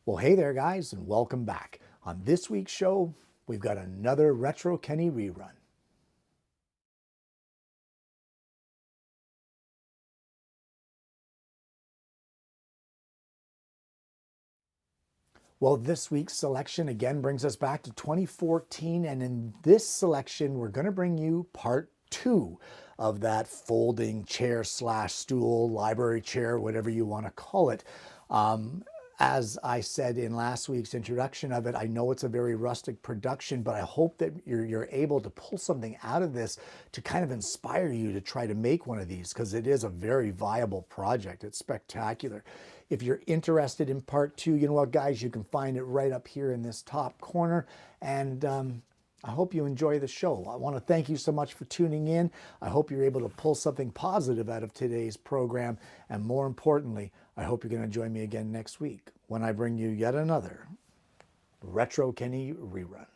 Well, hey there, guys, and welcome back. On this week's show, we've got another Retro Kenny rerun. Well, this week's selection again brings us back to 2014, and in this selection, we're going to bring you part two of that folding chair slash stool, library chair, whatever you want to call it. As I said in last week's introduction of it, I know it's a very rustic production, but I hope that you're able to pull something out of this to kind of inspire you to try to make one of these, because it is a very viable project. It's spectacular. If you're interested in part two, you know what, guys, you can find it right up here in this top corner. And I hope you enjoy the show. I want to thank you so much for tuning in. I hope you're able to pull something positive out of today's program. And more importantly, I hope you're going to join me again next week when I bring you yet another Retro Kenny rerun.